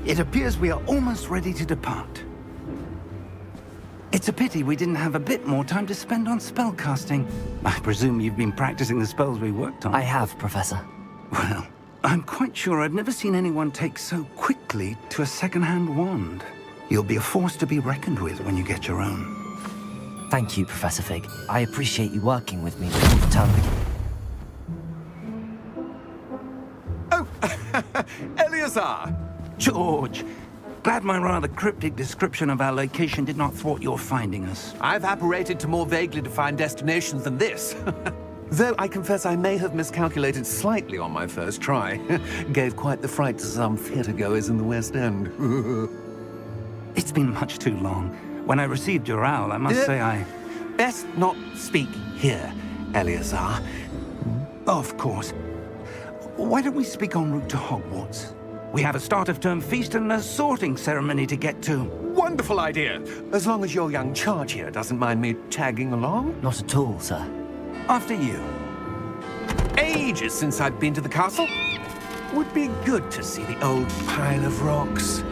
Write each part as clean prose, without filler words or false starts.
It appears we are almost ready to depart. It's a pity we didn't have a bit more time to spend on spellcasting. I presume you've been practicing the spells we worked on. I have, Professor. Well, I'm quite sure I've never seen anyone take so quickly to a second-hand wand. You'll be a force to be reckoned with when you get your own. Thank you, Professor Fig. I appreciate you working with me before the term begins. Oh, Eleazar! George, glad my rather cryptic description of our location did not thwart your finding us. I've apparated to more vaguely defined destinations than this. Though I confess I may have miscalculated slightly on my first try. Gave quite the fright to some theatre-goers in the West End. It's been much too long. When I received your owl, I must say I... Best not speak here, Eleazar. Of course. Why don't we speak en route to Hogwarts? We have a start-of-term feast and a sorting ceremony to get to. Wonderful idea! As long as your young charge here doesn't mind me tagging along. Not at all, sir. After you. Ages since I've been to the castle. Would be good to see the old pile of rocks.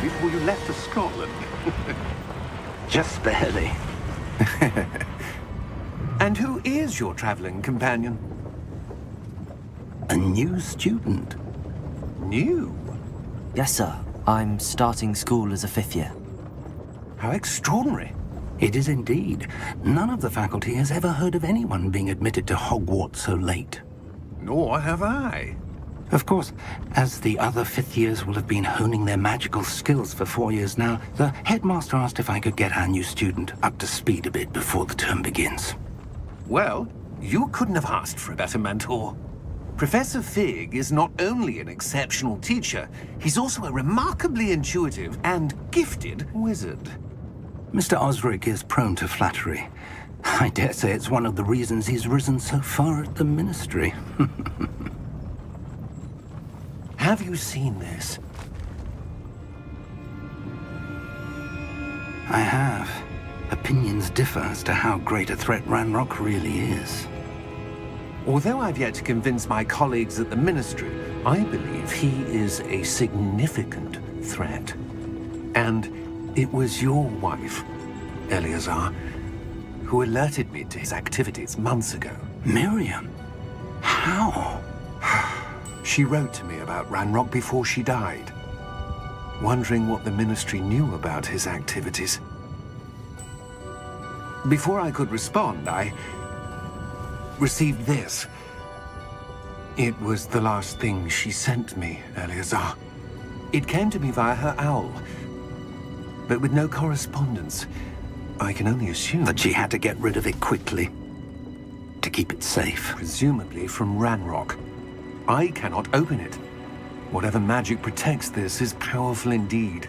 Before you left for Scotland. Just barely. And who is your traveling companion? A new student. New? Yes, sir. I'm starting school as a 5th year. How extraordinary. It is indeed. None of the faculty has ever heard of anyone being admitted to Hogwarts so late. Nor have I. Of course, as the other 5th years will have been honing their magical skills for 4 years now, the headmaster asked if I could get our new student up to speed a bit before the term begins. Well, you couldn't have asked for a better mentor. Professor Fig is not only an exceptional teacher, he's also a remarkably intuitive and gifted wizard. Mr. Osric is prone to flattery. I dare say it's one of the reasons he's risen so far at the Ministry. Have you seen this? I have. Opinions differ as to how great a threat Ranrock really is. Although I've yet to convince my colleagues at the Ministry, I believe he is a significant threat. And it was your wife, Eleazar, who alerted me to his activities months ago. Miriam? How? She wrote to me about Ranrock before she died, wondering what the Ministry knew about his activities. Before I could respond, I received this. It was the last thing she sent me, Eleazar. It came to me via her owl, but with no correspondence. I can only assume that she had to get rid of it quickly, to keep it safe. Presumably from Ranrock. I cannot open it. Whatever magic protects this is powerful indeed.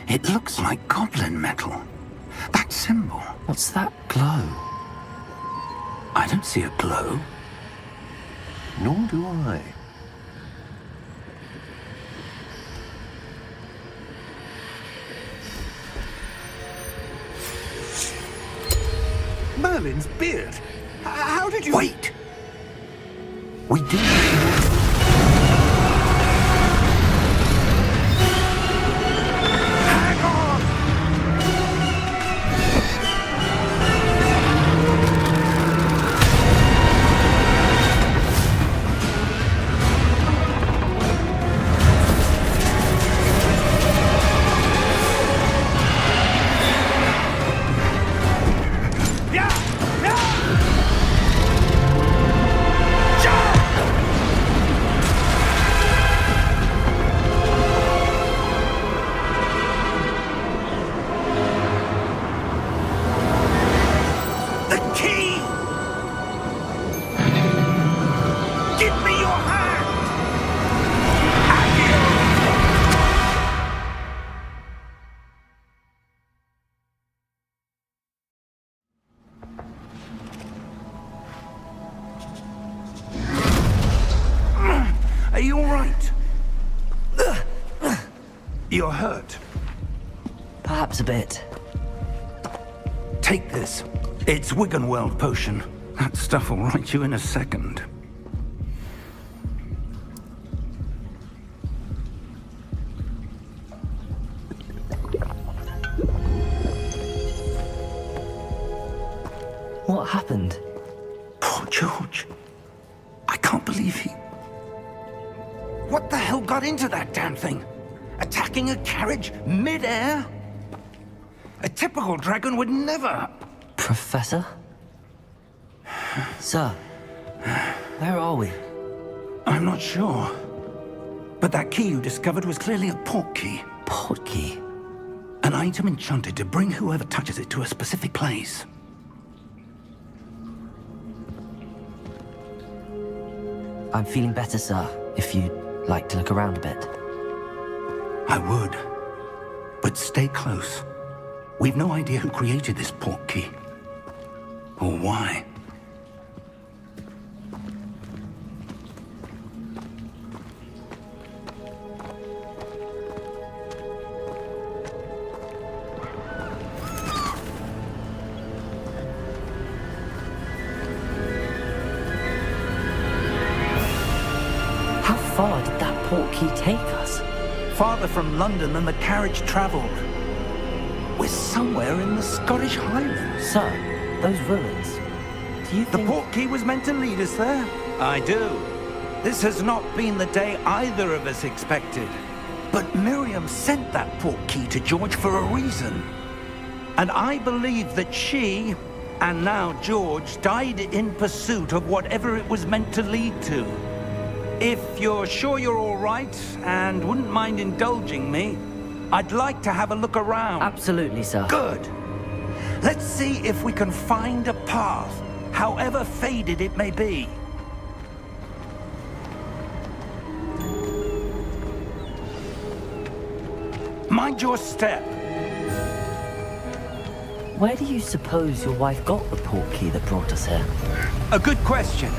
It looks like goblin metal. That symbol. What's that glow? I don't see a glow. Nor do I. Merlin's beard. How did you... Wait! We did... You're hurt. Perhaps a bit. Take this. It's Wiggenweld potion. That stuff will right you in a second. What happened? Poor George. I can't believe he... What the hell got into that damn thing? Attacking a carriage mid-air? A typical dragon would never... Professor? Sir, where are we? I'm not sure. But that key you discovered was clearly a port key. Port key? An item enchanted to bring whoever touches it to a specific place. I'm feeling better, sir, if you'd like to look around a bit. I would. But stay close. We've no idea who created this port key. Or why. How far did that port key take us? Farther from London than the carriage traveled. We're somewhere in the Scottish Highlands. Sir, those ruins. Do you The think... port key was meant to lead us there? I do. This has not been the day either of us expected. But Miriam sent that port key to George for a reason. And I believe that she, and now George, died in pursuit of whatever it was meant to lead to. If you're sure you're all right and wouldn't mind indulging me, I'd like to have a look around. Absolutely, sir. Good. Let's see if we can find a path, however faded it may be. Mind your step. Where do you suppose your wife got the port key that brought us here? A good question.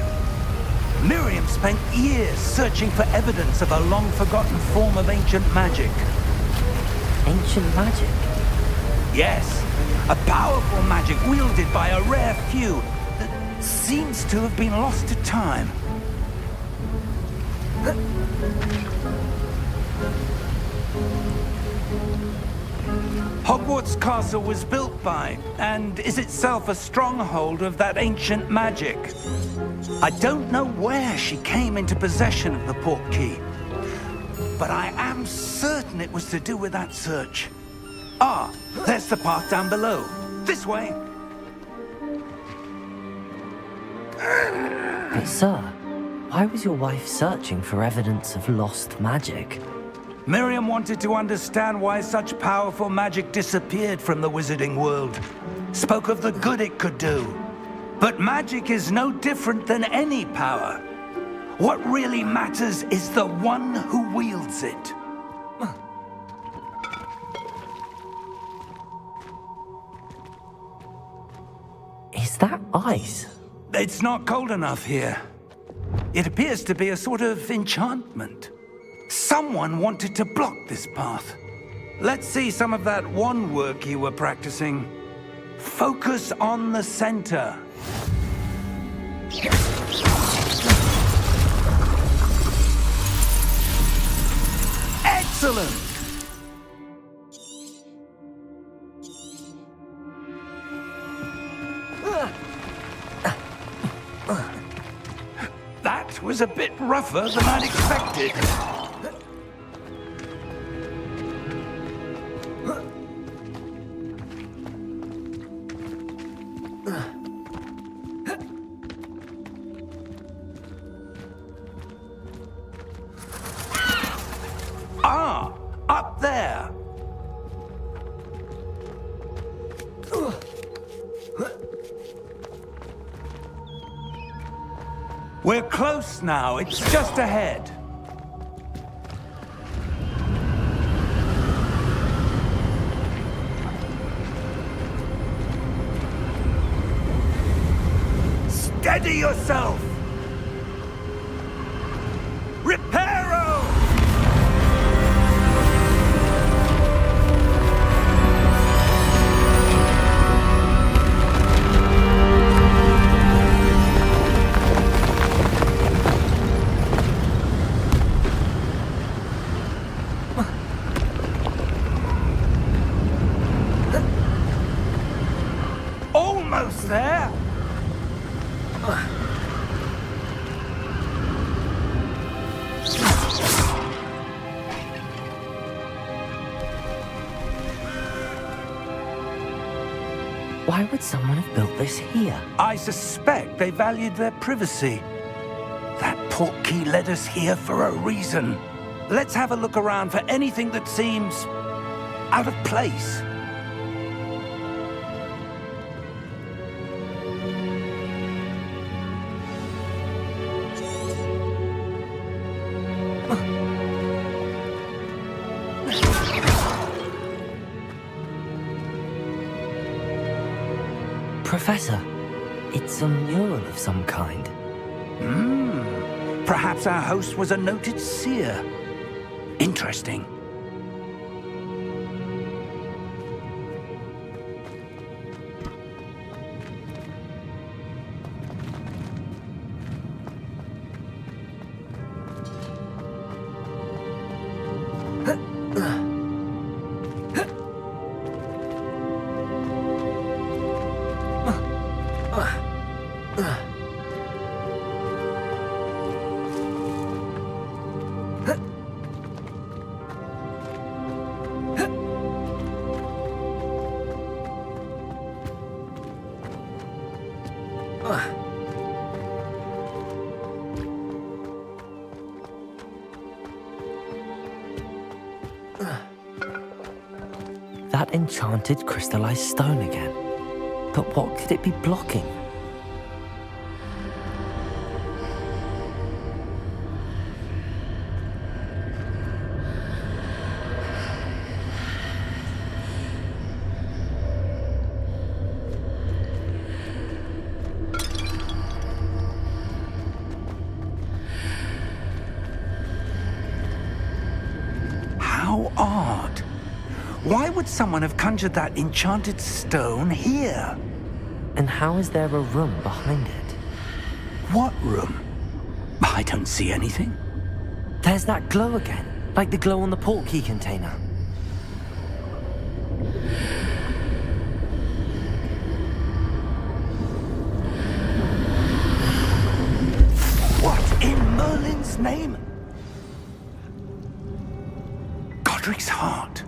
Miriam spent years searching for evidence of a long-forgotten form of ancient magic. Ancient magic? Yes, a powerful magic wielded by a rare few that seems to have been lost to time. Hogwarts Castle was built by, and is itself a stronghold of that ancient magic. I don't know where she came into possession of the port key, but I am certain it was to do with that search. Ah, there's the path down below. This way. But sir, why was your wife searching for evidence of lost magic? Miriam wanted to understand why such powerful magic disappeared from the wizarding world. Spoke of the good it could do. But magic is no different than any power. What really matters is the one who wields it. Is that ice? It's not cold enough here. It appears to be a sort of enchantment. Someone wanted to block this path. Let's see some of that wand work you were practicing. Focus on the center. Excellent! That was a bit rougher than I'd expected. Ah, up there. We're close now. It's just ahead. Steady yourself. Reparo! Almost there. Why would someone have built this here? I suspect they valued their privacy. That portkey led us here for a reason. Let's have a look around for anything that seems out of place. Professor, it's a mural of some kind. Perhaps our host was a noted seer. Interesting. That enchanted crystallized stone again. But what could it be blocking? How odd. Why would someone have conjured that enchanted stone here? And how is there a room behind it? What room? I don't see anything. There's that glow again, like the glow on the portkey container. What in Merlin's name? Godric's heart.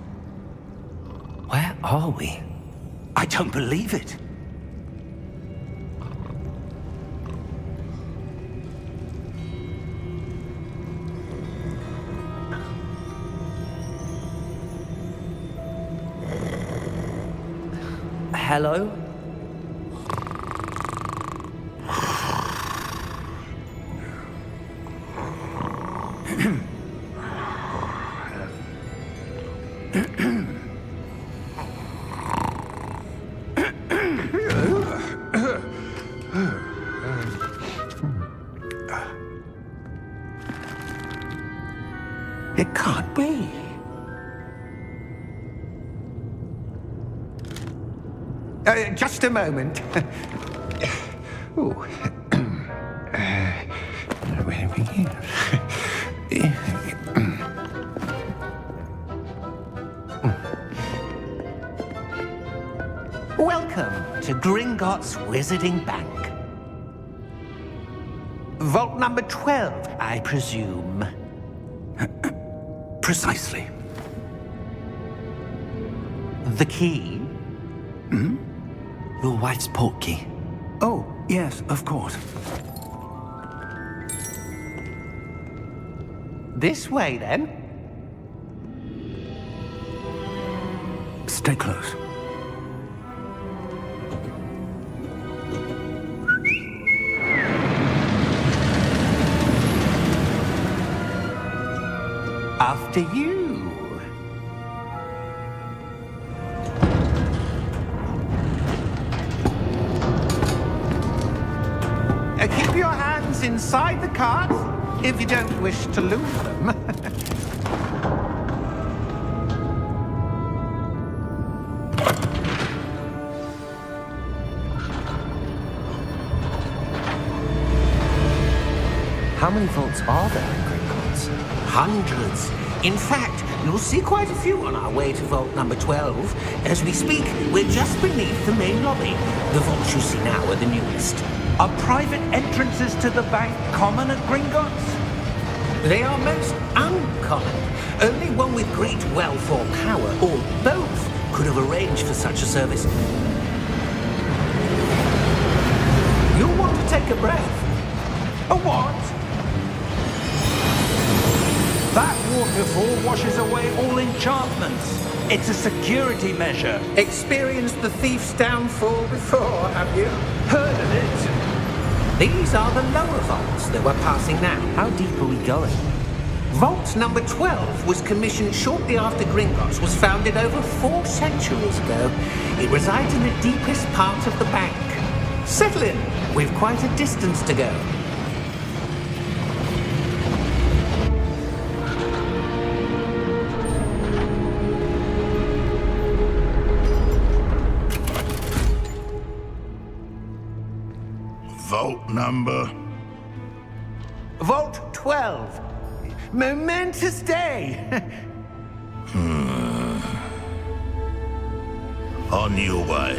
Where are we? I don't believe it. Hello? It can't be. Just a moment. Ooh. Where are we here? Welcome to Gringotts Wizarding Bank. Vault number 12, I presume. Precisely. The key? Your wife's portkey. Oh, yes, of course. This way, then. Stay close. After you. Keep your hands inside the cart if you don't wish to lose them. How many vaults are there in Gringotts? Hundreds. In fact, You'll see quite a few on our way to vault number 12. As we speak, we're just beneath the main lobby. The vaults you see now are the newest. Are private entrances to the bank common at Gringotts? They are most uncommon. Only one with great wealth or power, or both, could have arranged for such a service. You'll want to take a breath. A what? That waterfall washes away all enchantments. It's a security measure. Experienced the thief's downfall before, have you? Heard of it? These are the lower vaults that we're passing now. How deep are we going? Vault number 12 was commissioned shortly after Gringotts was founded over 4 centuries ago. It resides in the deepest part of the bank. Settle in. We've quite a distance to go. Vault number? Vault 12. Momentous day. On your way.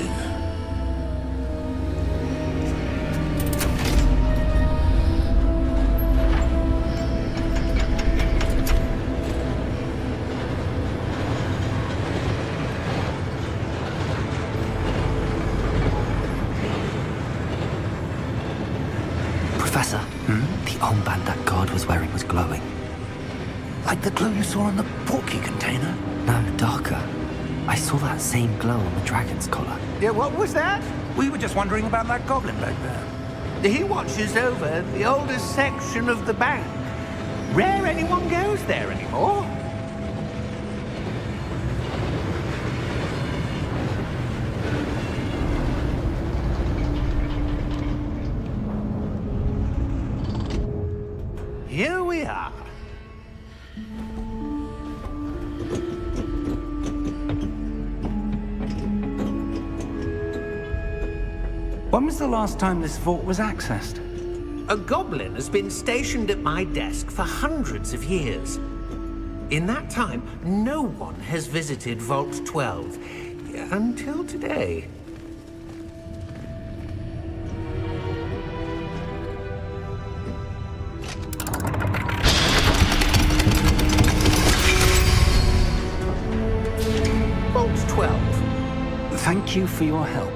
Professor, the armband that guard was wearing was glowing. Like the glow you saw on the portkey container? No, darker. I saw that same glow on the dragon's collar. Yeah, what was that? We were just wondering about that goblin back there. He watches over the oldest section of the bank. Rare anyone goes there anymore. Here we are. When was the last time this vault was accessed? A goblin has been stationed at my desk for hundreds of years. In that time, no one has visited Vault 12 until today. Vault 12. Thank you for your help.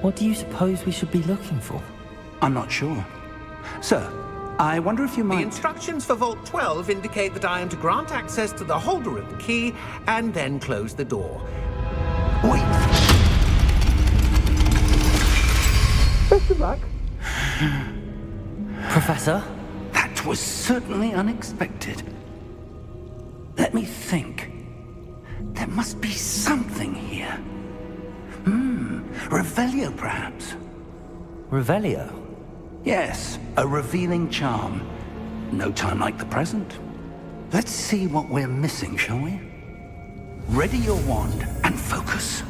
What do you suppose we should be looking for? I'm not sure. Sir, I wonder if you The might... instructions for Vault 12 indicate that I am to grant access to the holder of the key and then close the door. Wait! Best of luck. Professor? That was certainly unexpected. Let me think. There must be something here. Revelio, perhaps? Revelio? Yes, a revealing charm. No time like the present. Let's see what we're missing, shall we? Ready your wand and focus.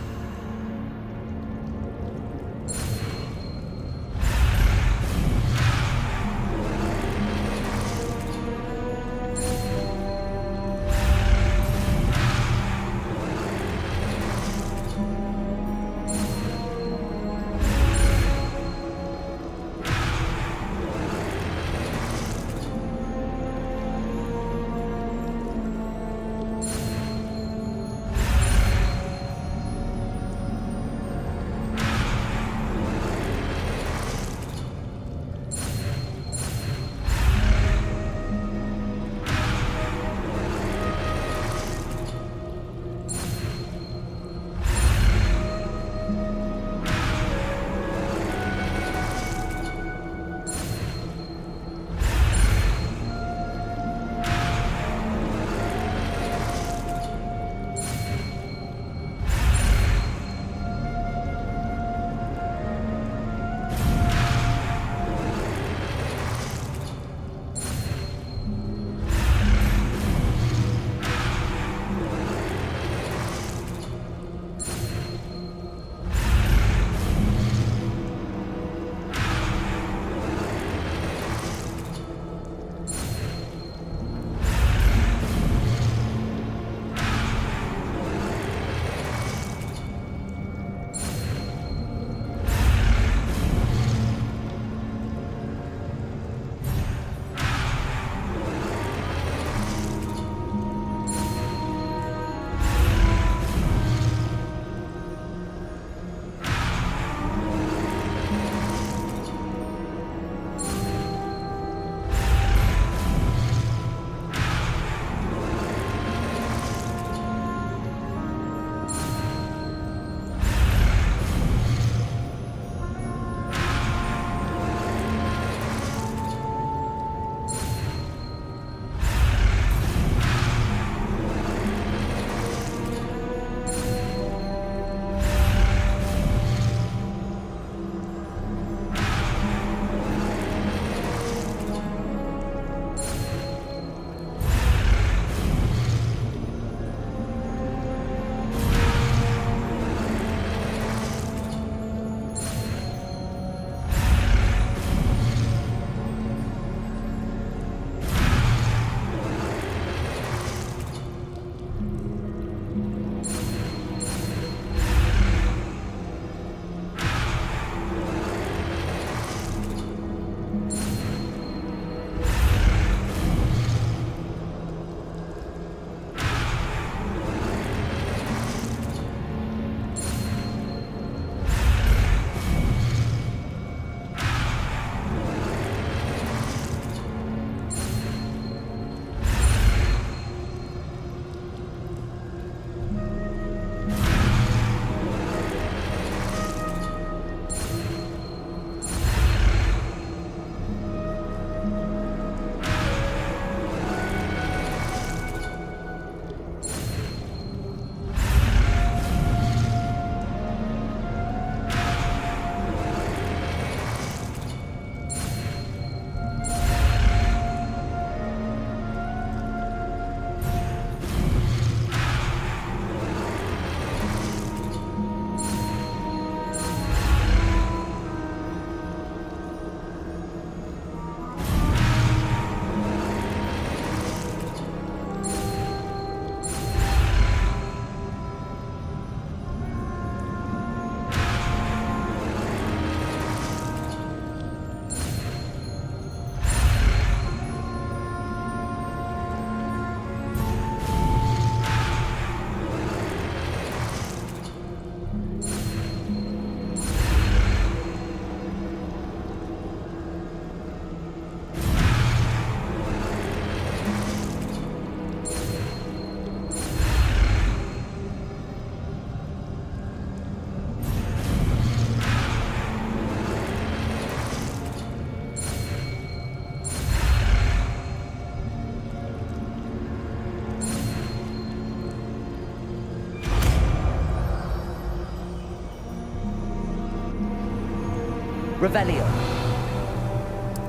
Revelio.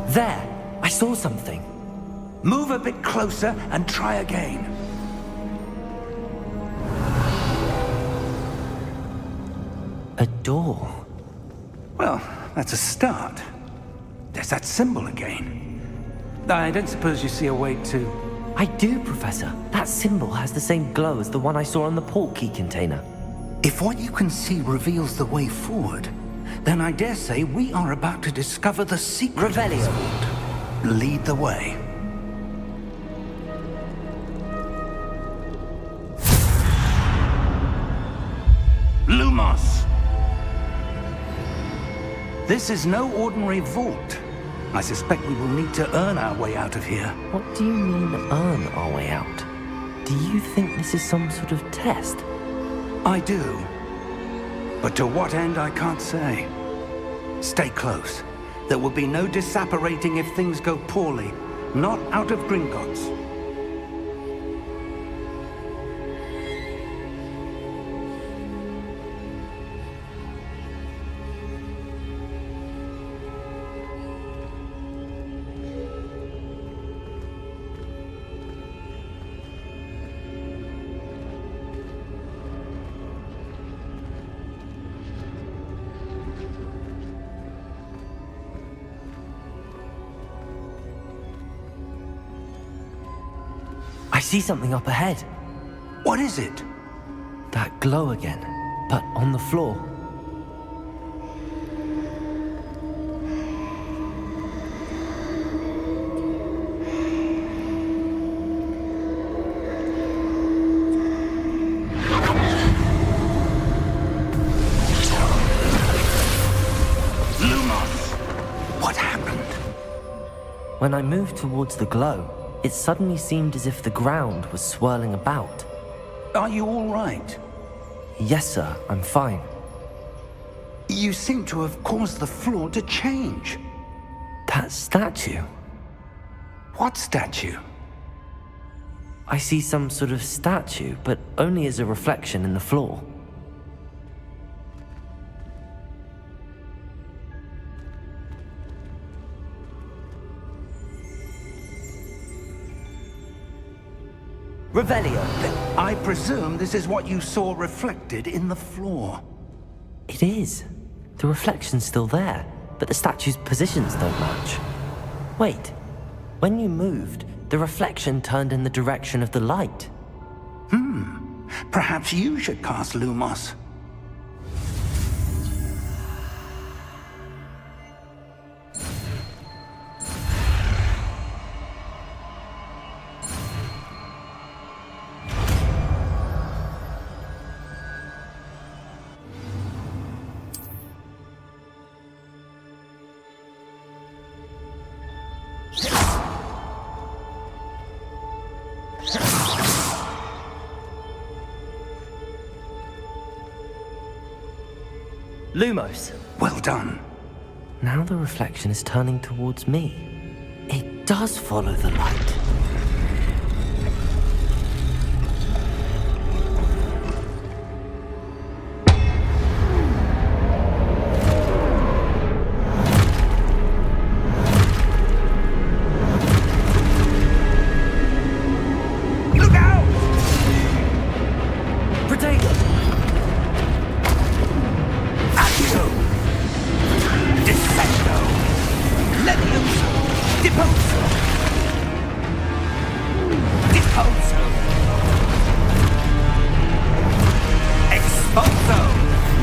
There! I saw something. Move a bit closer and try again. A door. Well, that's a start. There's that symbol again. I don't suppose you see a way to... I do, Professor. That symbol has the same glow as the one I saw on the portkey container. If what you can see reveals the way forward, then I dare say we are about to discover the secret of this Revelio. vault. Lead the way. Lumos! This is no ordinary vault. I suspect we will need to earn our way out of here. What do you mean, earn our way out? Do you think this is some sort of test? I do. But to what end, I can't say. Stay close. There will be no disapparating if things go poorly. Not out of Gringotts. I see something up ahead. What is it? That glow again, but on the floor. Lumos! What happened? When I moved towards the glow, it suddenly seemed as if the ground was swirling about. Are you all right? Yes, sir, I'm fine. You seem to have caused the floor to change. That statue. What statue? I see some sort of statue, but only as a reflection in the floor. Revelio. I presume this is what you saw reflected in the floor. It is. The reflection's still there, but the statue's positions don't match. Wait. When you moved, the reflection turned in the direction of the light. Perhaps you should cast Lumos. Lumos. Well done. Now the reflection is turning towards me. It does follow the light. Look out! Protego! Accio! Descendo! Levioso! Deposo! Deposo! Exposo!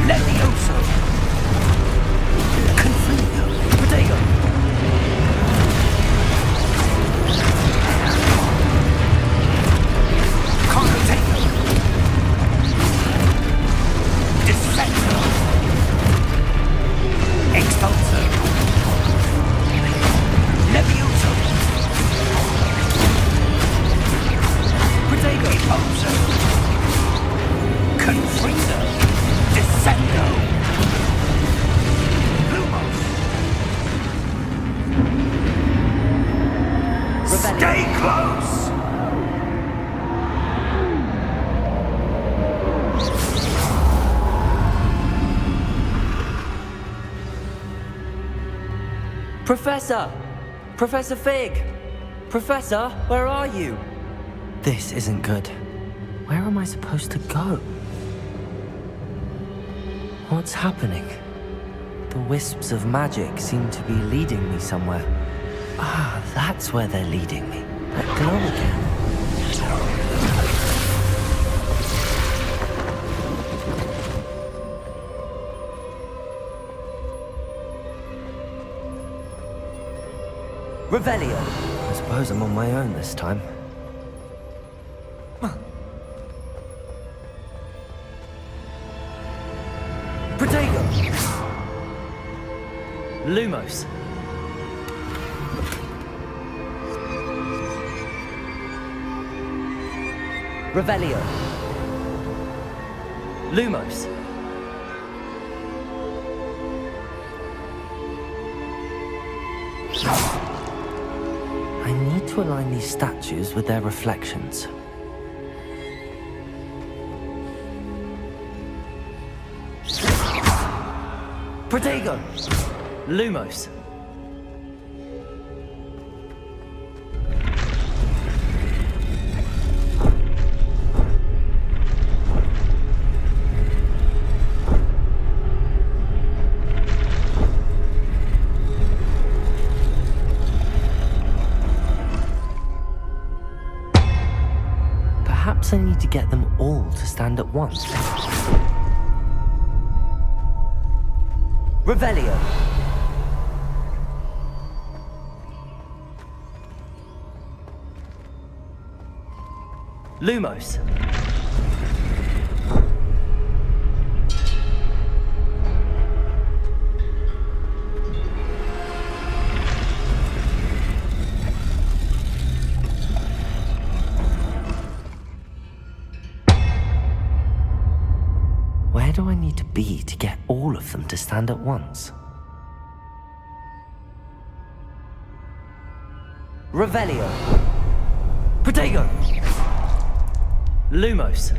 Levioso! Confino! Protego! Connotato! Descendo! Expulso! Levioso! Protego! Expulso! Confino! Descendo! Lumos! Stay close! Professor! Professor Fig! Professor, where are you? This isn't good. Where am I supposed to go? What's happening? The wisps of magic seem to be leading me somewhere. Ah, that's where they're leading me. That glow again. Revelio! I suppose I'm on my own this time. Protego! Lumos! Revelio! Lumos! I need to align these statues with their reflections. Protego! Lumos! Perhaps I need to get them all to stand at once. Revelio! Lumos! Where do I need to be to get all of them to stand at once? Revelio! Protego! Lumos!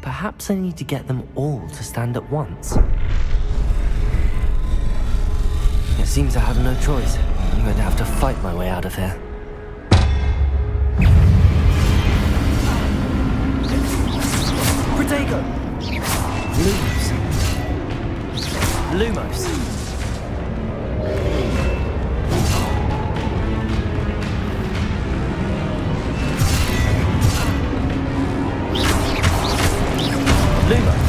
Perhaps I need to get them all to stand at once. It seems I have no choice. I'm going to have to fight my way out of here. Protego! Lumos! Lumos! Lumos!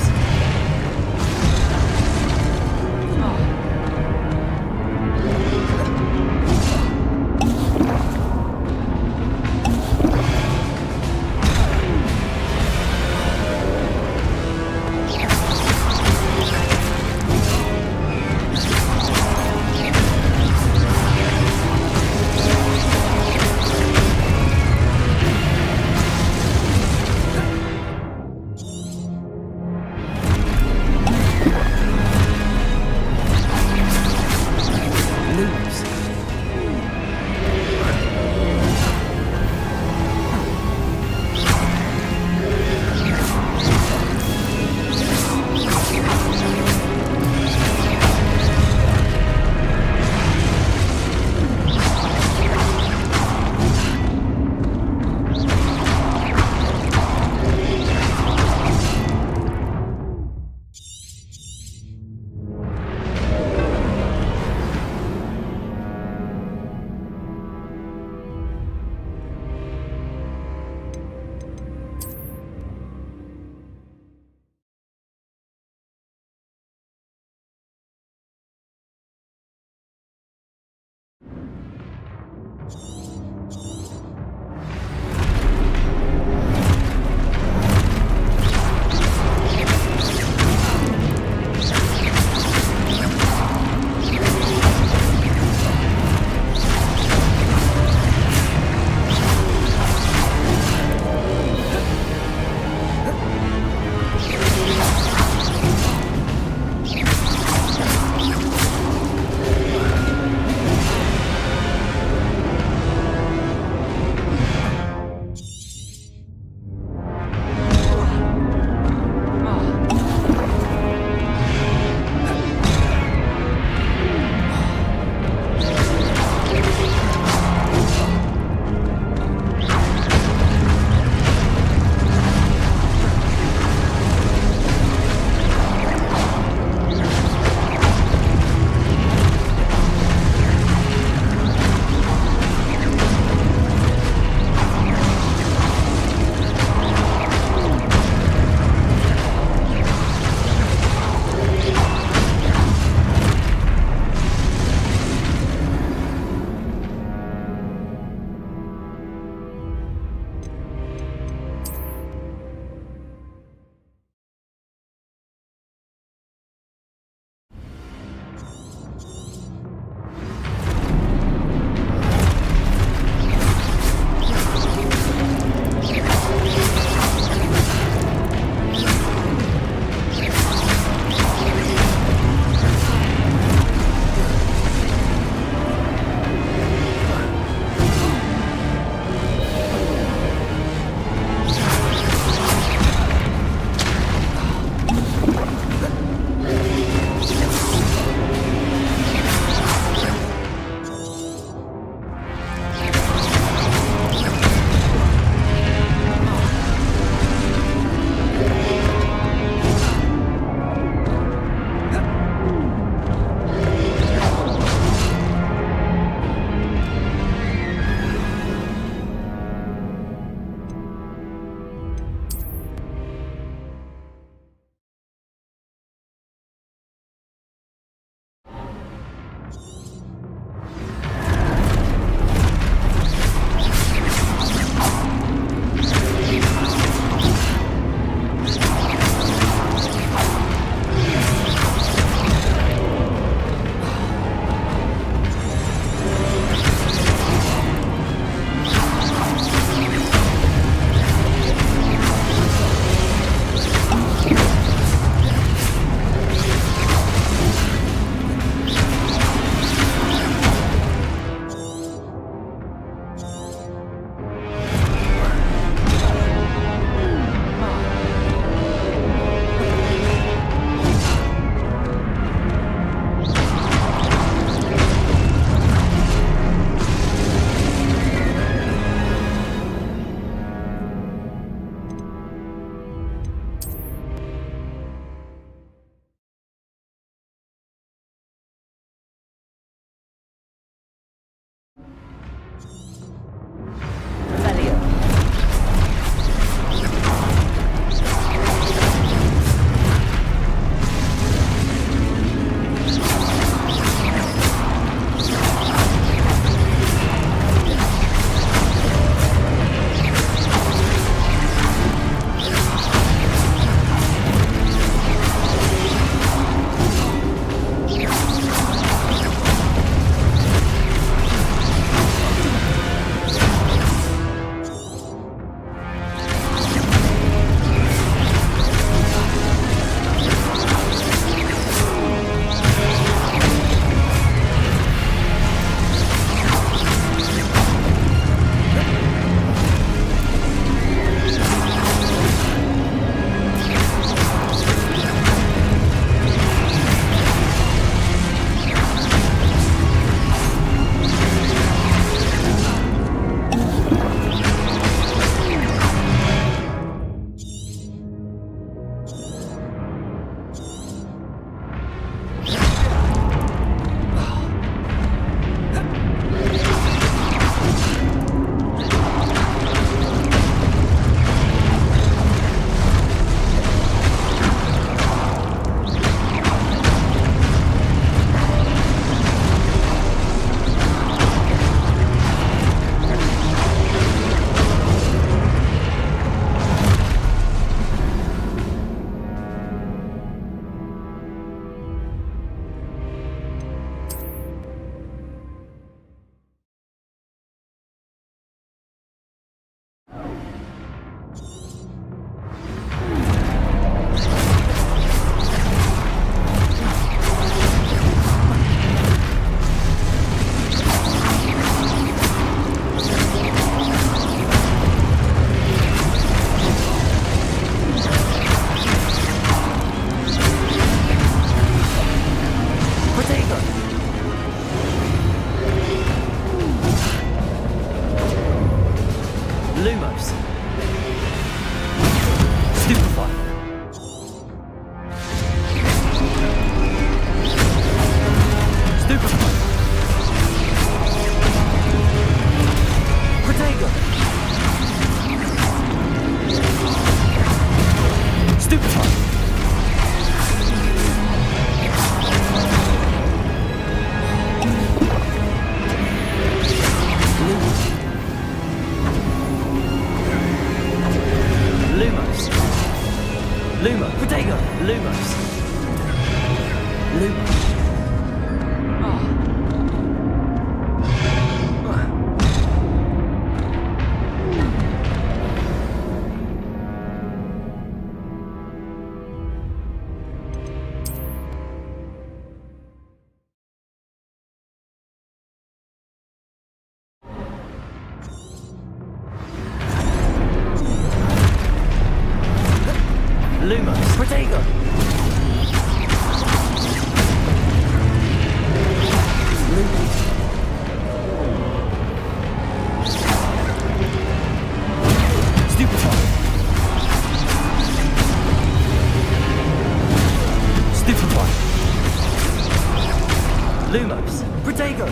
Protego!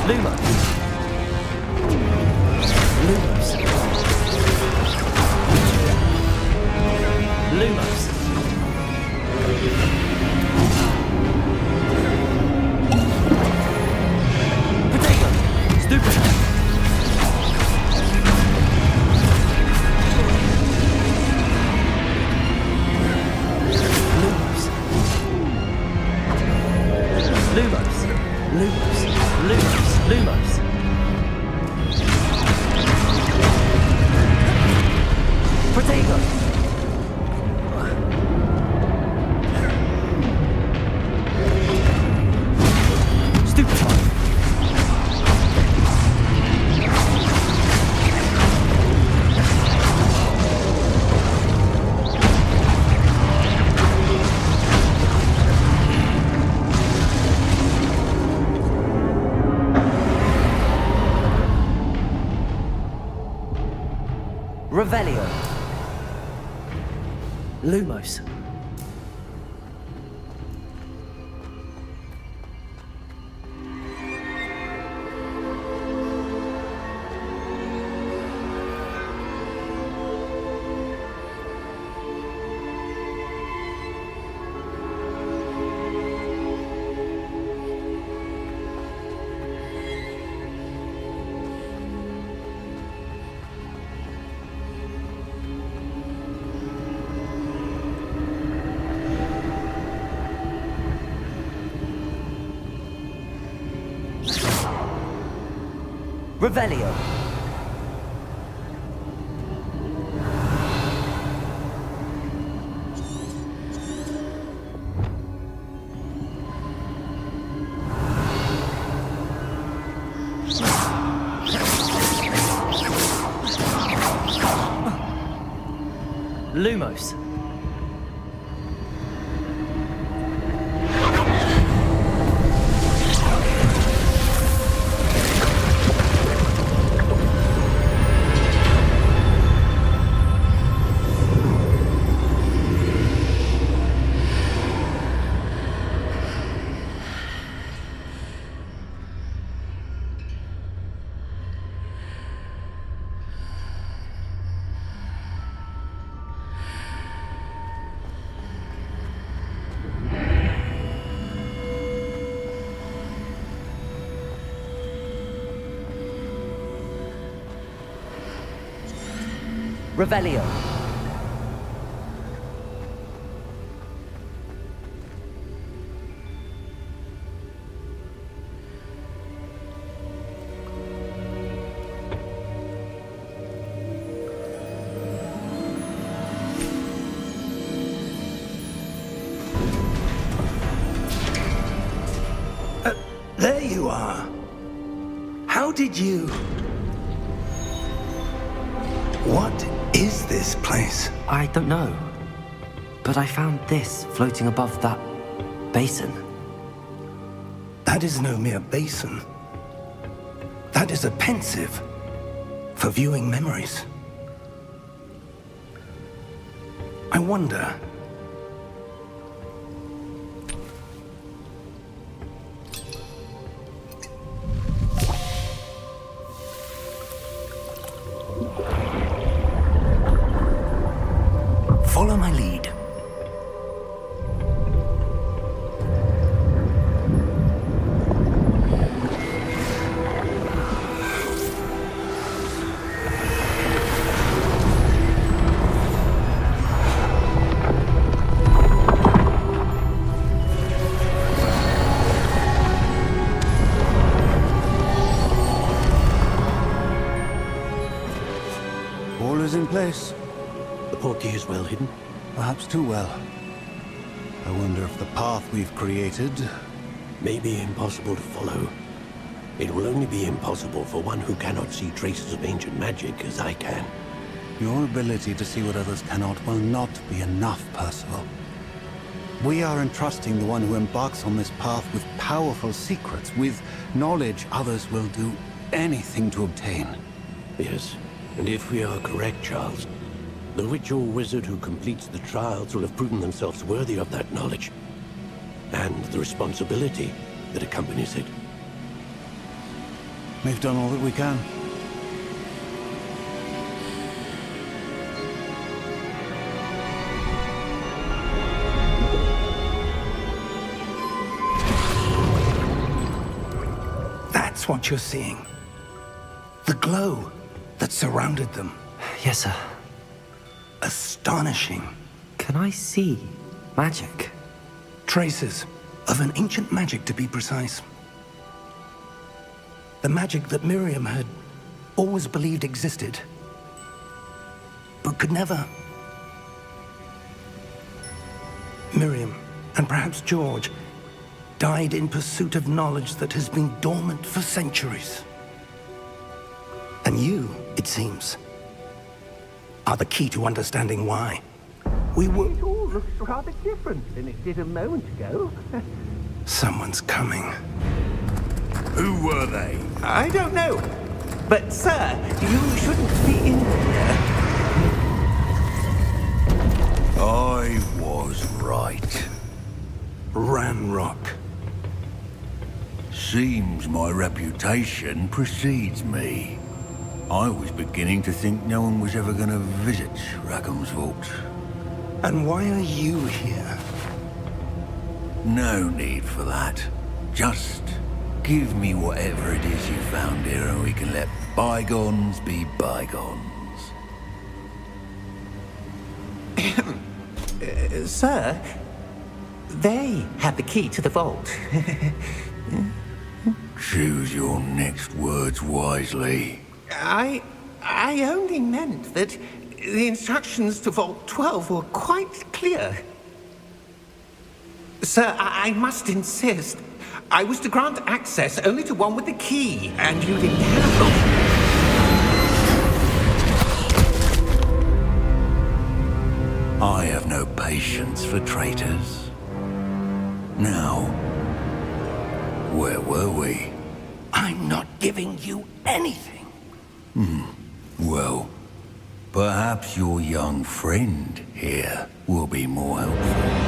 Lumos. Lumos. Lumos. Protego! Stupid! Lumos. Lumos. Lumos. Lumos. Protego! Stupefy! Revelio. Lumos. Revelio. Lumos. Revelio. There you are. How did you... What is this place? I don't know. But I found this floating above that basin. That is no mere basin. That is a pensive for viewing memories. I wonder... Follow my lead. All is in place. The portkey is well hidden. Perhaps too well. I wonder if the path we've created... May be impossible to follow. It will only be impossible for one who cannot see traces of ancient magic as I can. Your ability to see what others cannot will not be enough, Percival. We are entrusting the one who embarks on this path with powerful secrets, with knowledge others will do anything to obtain. Yes, and if we are correct, Charles, The witch or wizard who completes the trials will have proven themselves worthy of that knowledge, and the responsibility that accompanies it. We've done all that we can. That's what you're seeing. The glow that surrounded them. Yes, sir. Astonishing. Can I see magic? Traces of an ancient magic, to be precise. The magic that Miriam had always believed existed, but could never. Miriam, and perhaps George, died in pursuit of knowledge that has been dormant for centuries. And you, it seems, are the key to understanding why. We were... It all looks rather different than it did a moment ago. Someone's coming. Who were they? I don't know. But, sir, you shouldn't be in here. I was right. Ranrock. Seems my reputation precedes me. I was beginning to think no one was ever going to visit Rackham's vault. And why are you here? No need for that. Just give me whatever it is you found here and we can let bygones be bygones. Sir, they had the key to the vault. Choose your next words wisely. I only meant that the instructions to Vault 12 were quite clear. Sir, I must insist. I was to grant access only to one with the key, and you didn't have it. I have no patience for traitors. Now, where were we? I'm not giving you anything. Well, perhaps your young friend here will be more helpful.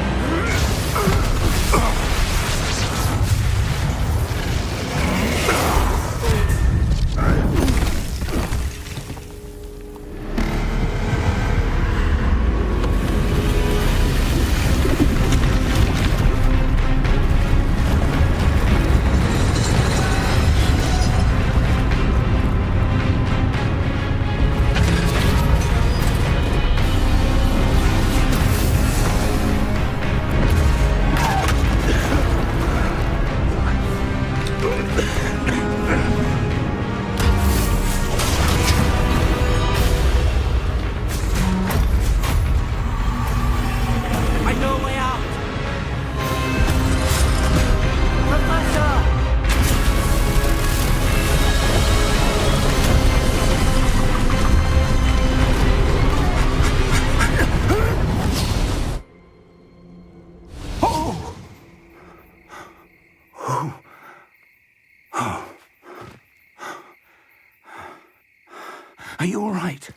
Are you all right?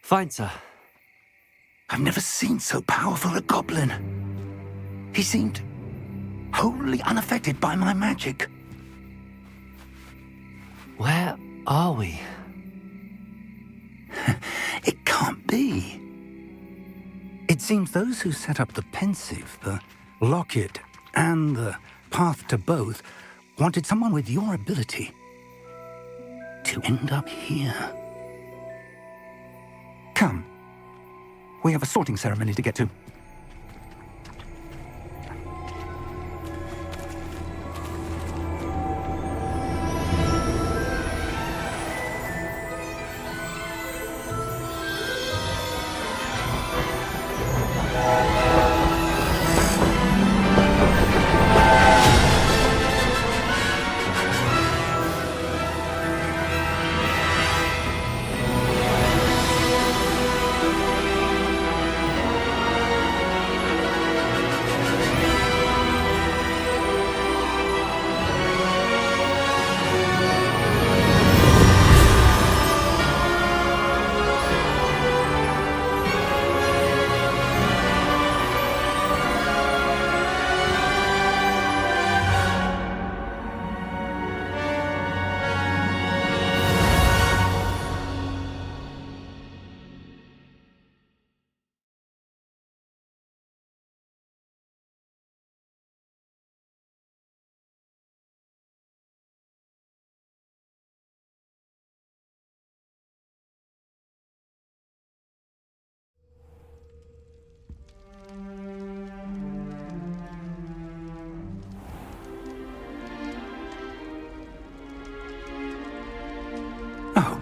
Fine, sir. I've never seen so powerful a goblin. He seemed wholly unaffected by my magic. Where are we? It can't be. It seems those who set up the pensive, the locket, and the path to both wanted someone with your ability to end up here. Come. We have a sorting ceremony to get to.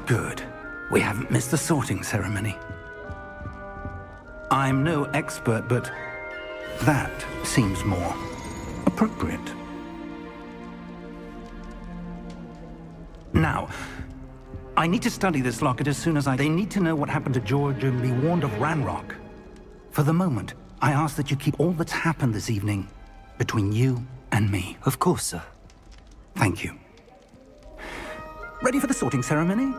Good. We haven't missed the sorting ceremony. I'm no expert, but that seems more appropriate. Now, I need to study this locket as soon as They need to know what happened to George and be warned of Ranrock. For the moment, I ask that you keep all that's happened this evening between you and me. Of course, sir. Thank you. Ready for the sorting ceremony?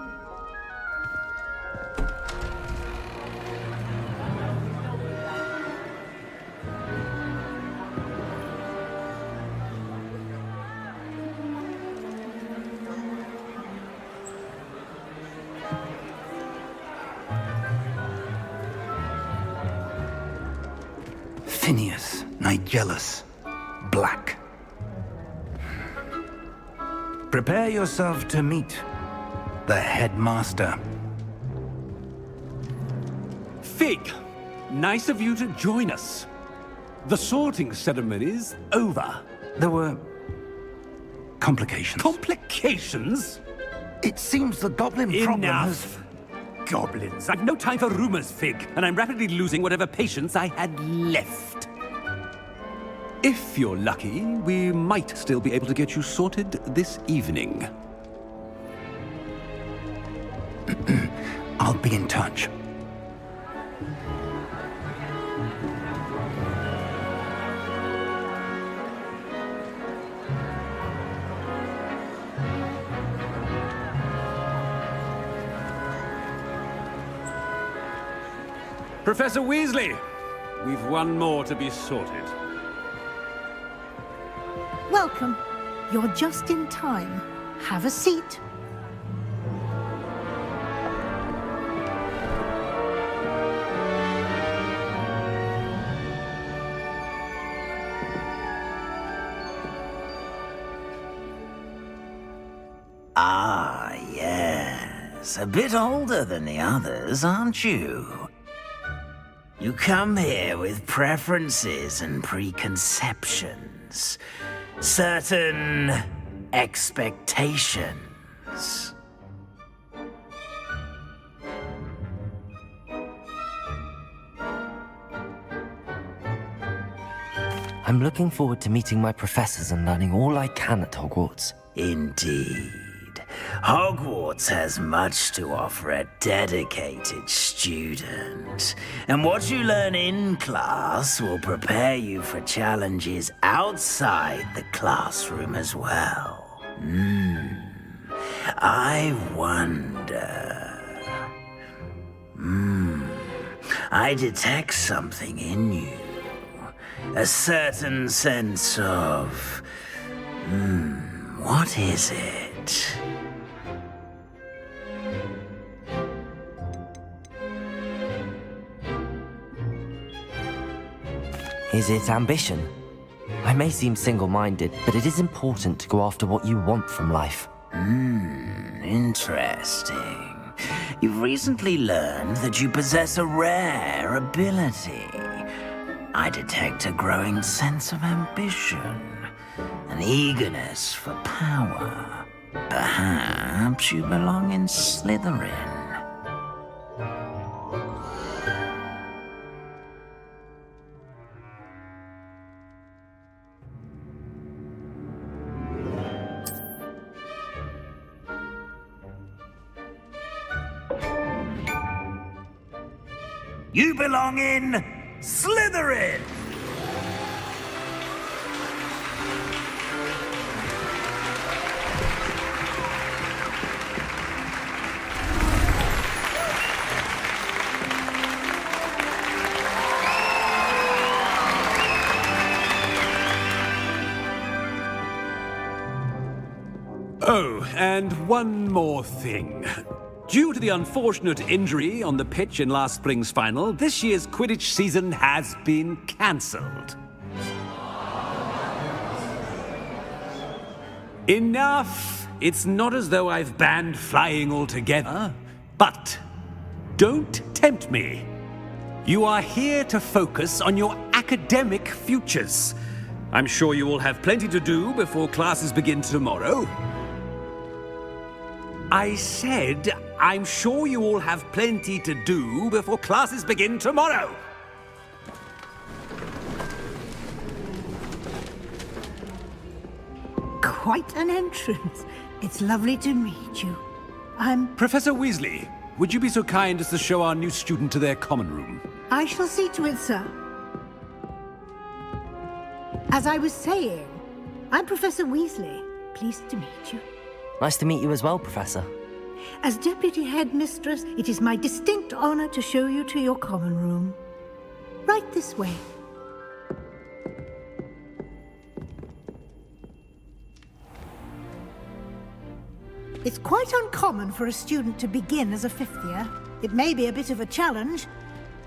Phineas, Nigellus, Black. Prepare yourself to meet the headmaster. Fig, nice of you to join us. The sorting ceremony's over. There were complications. Complications? It seems the goblin problem has... Enough. Goblins. I've no time for rumors, Fig, and I'm rapidly losing whatever patience I had left. If you're lucky, we might still be able to get you sorted this evening. I'll be in touch. Professor Weasley, we've one more to be sorted. Welcome. You're just in time. Have a seat. Ah, yes. A bit older than the others, aren't you? You come here with preferences and preconceptions. Certain expectations. I'm looking forward to meeting my professors and learning all I can at Hogwarts. Indeed. Hogwarts has much to offer a dedicated student. And what you learn in class will prepare you for challenges outside the classroom as well. I wonder... I detect something in you. A certain sense of... what is it? Is it ambition? I may seem single-minded, but it is important to go after what you want from life. Interesting. You've recently learned that you possess a rare ability. I detect a growing sense of ambition, an eagerness for power. Perhaps you belong in Slytherin. You belong in Slytherin! Oh, and one more thing. Due to the unfortunate injury on the pitch in last spring's final, this year's Quidditch season has been cancelled. Enough! It's not as though I've banned flying altogether. But don't tempt me. You are here to focus on your academic futures. I'm sure you will have plenty to do before classes begin tomorrow. I said I'm sure you all have plenty to do before classes begin tomorrow. Quite an entrance. It's lovely to meet you. Professor Weasley, would you be so kind as to show our new student to their common room? I shall see to it, sir. As I was saying, I'm Professor Weasley. Pleased to meet you. Nice to meet you as well, Professor. As Deputy Headmistress, it is my distinct honor to show you to your common room. Right this way. It's quite uncommon for a student to begin as a fifth year. It may be a bit of a challenge,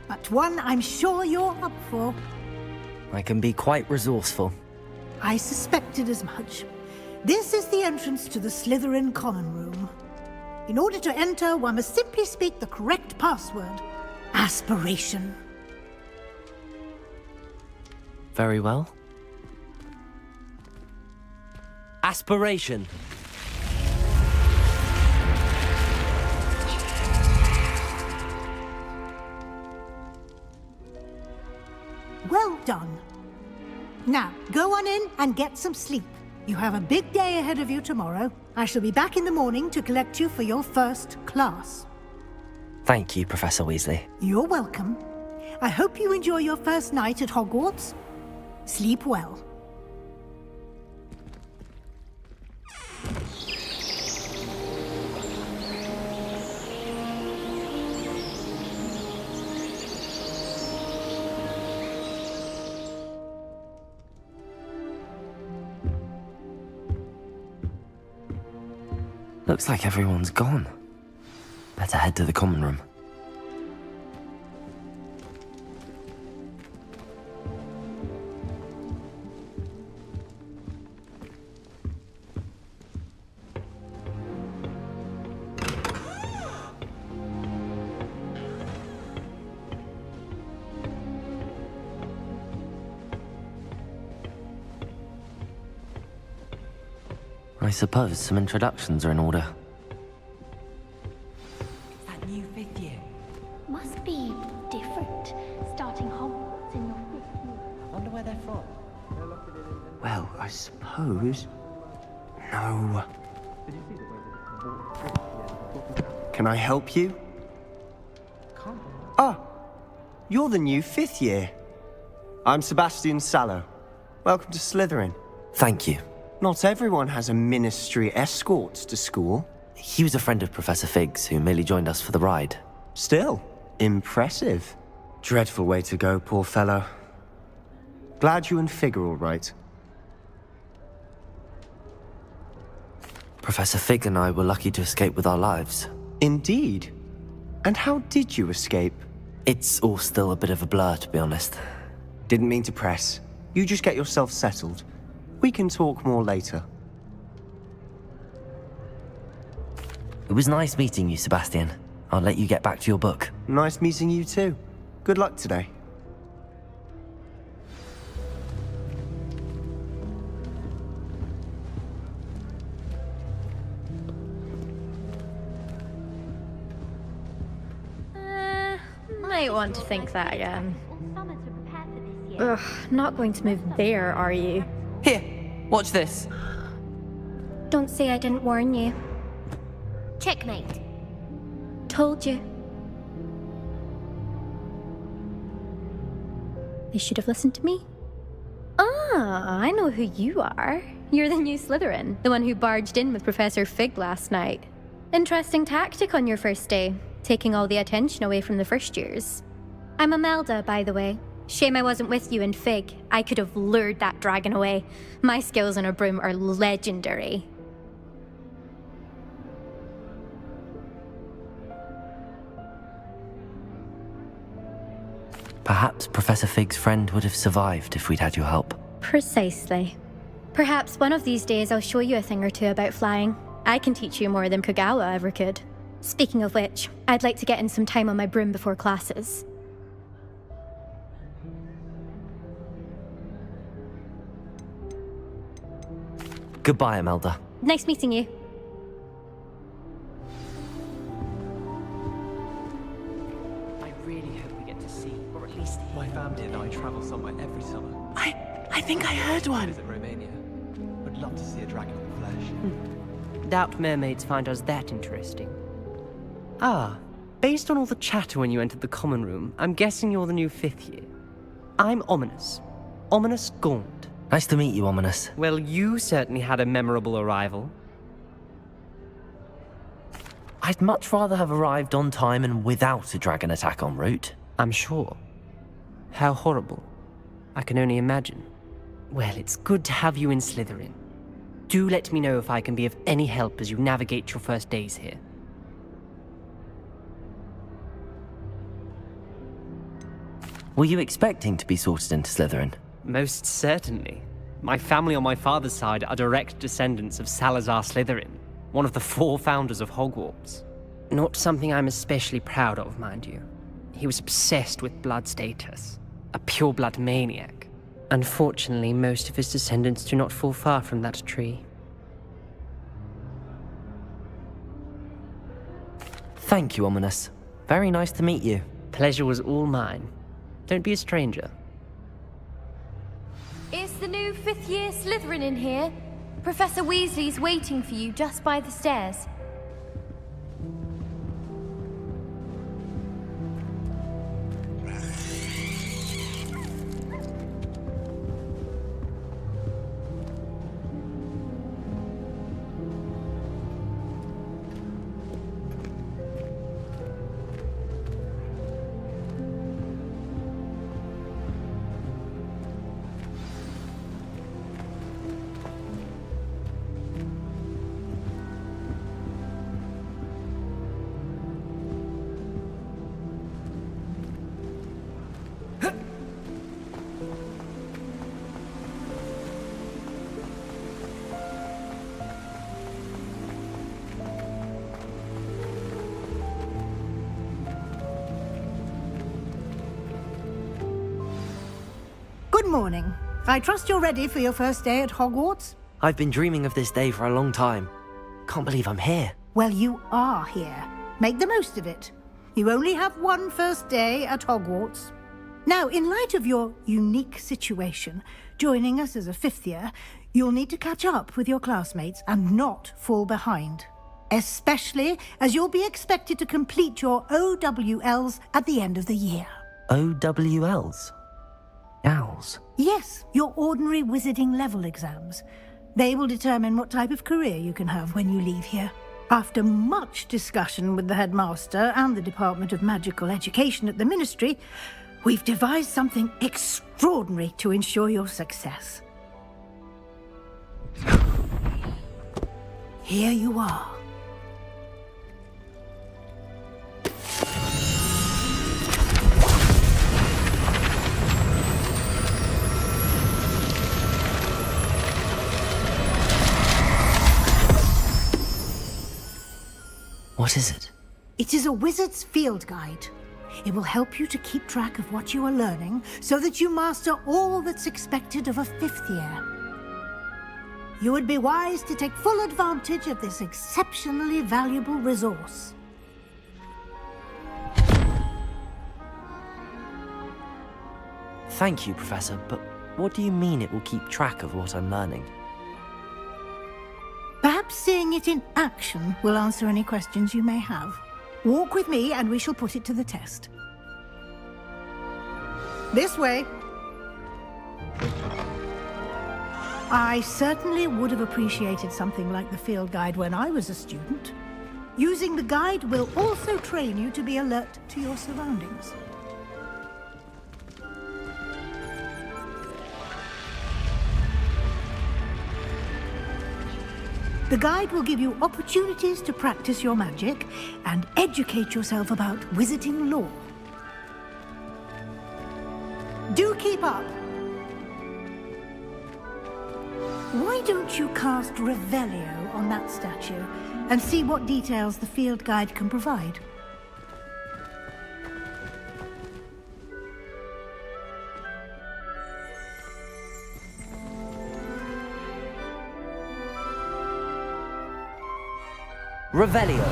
but one I'm sure you're up for. I can be quite resourceful. I suspected as much. This is the entrance to the Slytherin common room. In order to enter, one must simply speak the correct password. Aspiration. Very well. Aspiration. Well done. Now, go on in and get some sleep. You have a big day ahead of you tomorrow. I shall be back in the morning to collect you for your first class. Thank you, Professor Weasley. You're welcome. I hope you enjoy your first night at Hogwarts. Sleep well. Looks like everyone's gone. Better head to the common room. I suppose some introductions are in order. That new fifth year. Must be different, starting Hogwarts in your fifth year. Wonder where they're from. Well, I suppose... No. Can I help you? Ah, you're the new fifth year. I'm Sebastian Sallow. Welcome to Slytherin. Thank you. Not everyone has a ministry escort to school. He was a friend of Professor Fig's who merely joined us for the ride. Still, impressive. Dreadful way to go, poor fellow. Glad you and Fig are all right. Professor Fig and I were lucky to escape with our lives. Indeed. And how did you escape? It's all still a bit of a blur, to be honest. Didn't mean to press. You just get yourself settled. We can talk more later. It was nice meeting you, Sebastian. I'll let you get back to your book. Nice meeting you too. Good luck today. Might want to think that again. Ugh, not going to move there, are you? Here, watch this. Don't say I didn't warn you. Checkmate. Told you. They should have listened to me. Ah, I know who you are. You're the new Slytherin, the one who barged in with Professor Fig last night. Interesting tactic on your first day, taking all the attention away from the first years. I'm Imelda, by the way. Shame I wasn't with you in Fig. I could have lured that dragon away. My skills on a broom are legendary. Perhaps Professor Fig's friend would have survived if we'd had your help. Precisely. Perhaps one of these days I'll show you a thing or two about flying. I can teach you more than Kagawa ever could. Speaking of which, I'd like to get in some time on my broom before classes. Goodbye, Imelda. Nice meeting you. I think I heard one. Visit Romania. Would love to see a dragon in the flesh. Doubt mermaids find us that interesting. Ah, based on all the chatter when you entered the common room, I'm guessing you're the new 5th year. I'm Ominous. Ominous Gaunt. Nice to meet you, Ominous. Well, you certainly had a memorable arrival. I'd much rather have arrived on time and without a dragon attack en route. I'm sure. How horrible. I can only imagine. Well, it's good to have you in Slytherin. Do let me know if I can be of any help as you navigate your first days here. Were you expecting to be sorted into Slytherin? Most certainly. My family on my father's side are direct descendants of Salazar Slytherin, one of the 4 founders of Hogwarts. Not something I'm especially proud of, mind you. He was obsessed with blood status, a pure-blood maniac. Unfortunately, most of his descendants do not fall far from that tree. Thank you, Ominous. Very nice to meet you. Pleasure was all mine. Don't be a stranger. Is the new 5th year Slytherin in here? Professor Weasley's waiting for you just by the stairs. Good morning. I trust you're ready for your first day at Hogwarts? I've been dreaming of this day for a long time. Can't believe I'm here. Well, you are here. Make the most of it. You only have one first day at Hogwarts. Now, in light of your unique situation, joining us as a 5th year, you'll need to catch up with your classmates and not fall behind. Especially as you'll be expected to complete your OWLs at the end of the year. OWLs? Owls? Yes, your ordinary wizarding level exams. They will determine what type of career you can have when you leave here. After much discussion with the headmaster and the Department of Magical Education at the Ministry, we've devised something extraordinary to ensure your success. Here you are. What is it? It is a wizard's field guide. It will help you to keep track of what you are learning so that you master all that's expected of a 5th year. You would be wise to take full advantage of this exceptionally valuable resource. Thank you, Professor, but what do you mean it will keep track of what I'm learning? Perhaps seeing it in action will answer any questions you may have. Walk with me and we shall put it to the test. This way. I certainly would have appreciated something like the field guide when I was a student. Using the guide will also train you to be alert to your surroundings. The guide will give you opportunities to practice your magic and educate yourself about wizarding lore. Do keep up! Why don't you cast Revelio on that statue and see what details the field guide can provide? Revelio.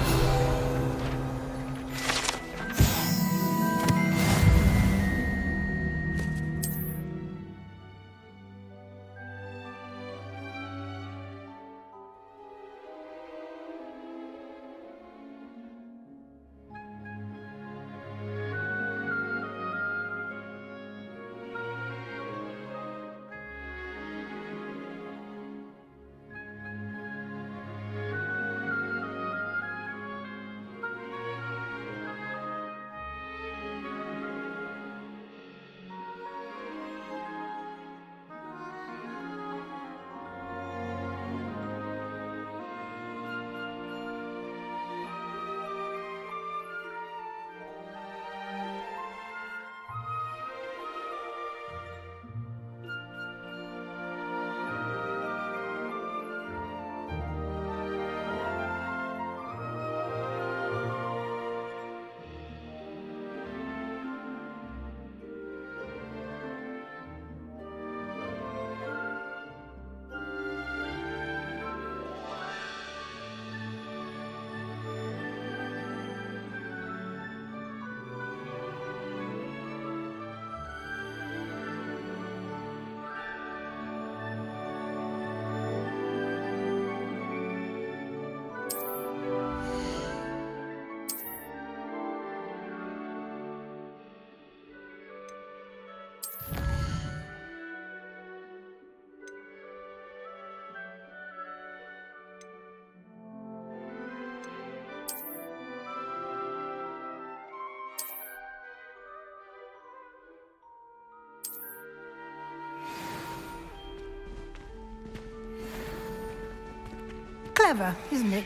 Clever, isn't it?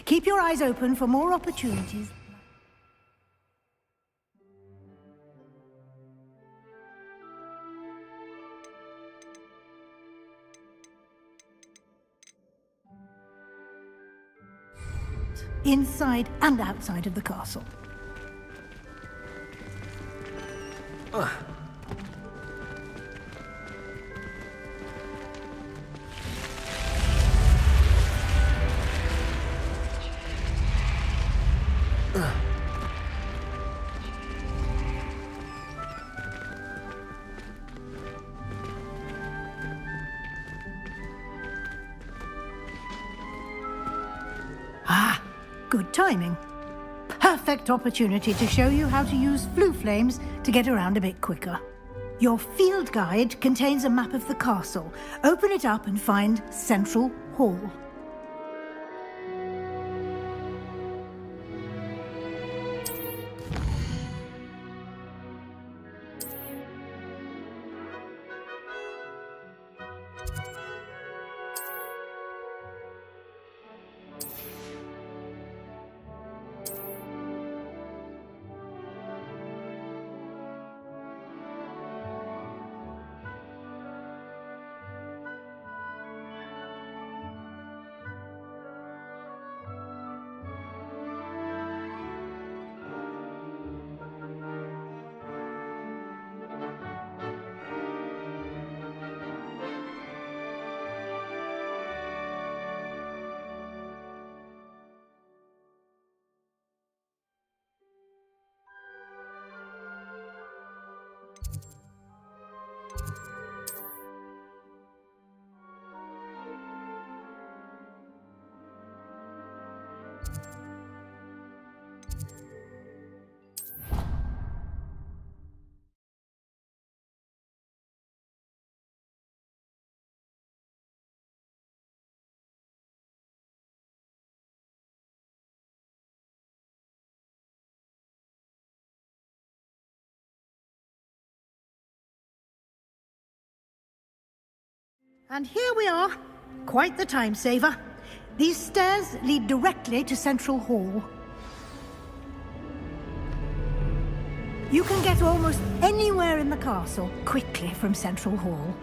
Keep your eyes open for more opportunities. Inside and outside of the castle. Ah, good timing. Perfect opportunity to show you how to use flue flames to get around a bit quicker. Your field guide contains a map of the castle. Open it up and find Central Hall. And here we are. Quite the time saver. These stairs lead directly to Central Hall. You can get almost anywhere in the castle quickly from Central Hall.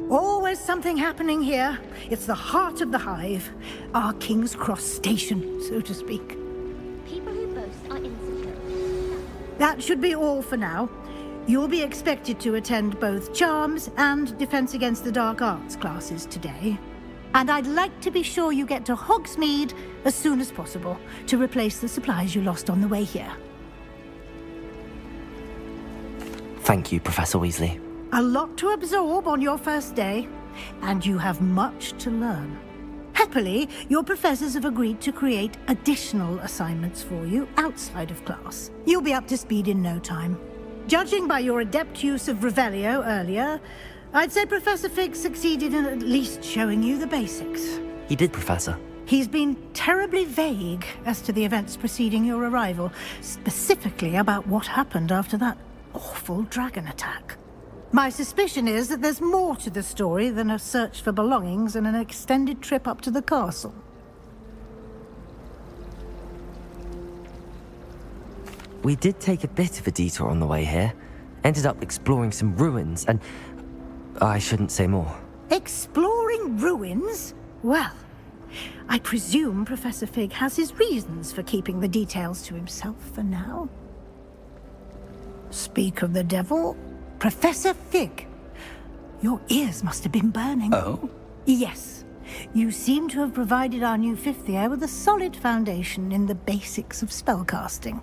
Always something happening here. It's the heart of the hive. Our King's Cross station, so to speak. People who boast are insecure. That should be all for now. You'll be expected to attend both Charms and Defense Against the Dark Arts classes today. And I'd like to be sure you get to Hogsmeade as soon as possible to replace the supplies you lost on the way here. Thank you, Professor Weasley. A lot to absorb on your first day, and you have much to learn. Happily, your professors have agreed to create additional assignments for you outside of class. You'll be up to speed in no time. Judging by your adept use of Revelio earlier, I'd say Professor Fig succeeded in at least showing you the basics. He did, Professor. He's been terribly vague as to the events preceding your arrival, specifically about what happened after that awful dragon attack. My suspicion is that there's more to the story than a search for belongings and an extended trip up to the castle. We did take a bit of a detour on the way here. Ended up exploring some ruins and... I shouldn't say more. Exploring ruins? Well, I presume Professor Fig has his reasons for keeping the details to himself for now. Speak of the devil, Professor Fig. Your ears must have been burning. Oh? Yes. You seem to have provided our new fifth year with a solid foundation in the basics of spellcasting.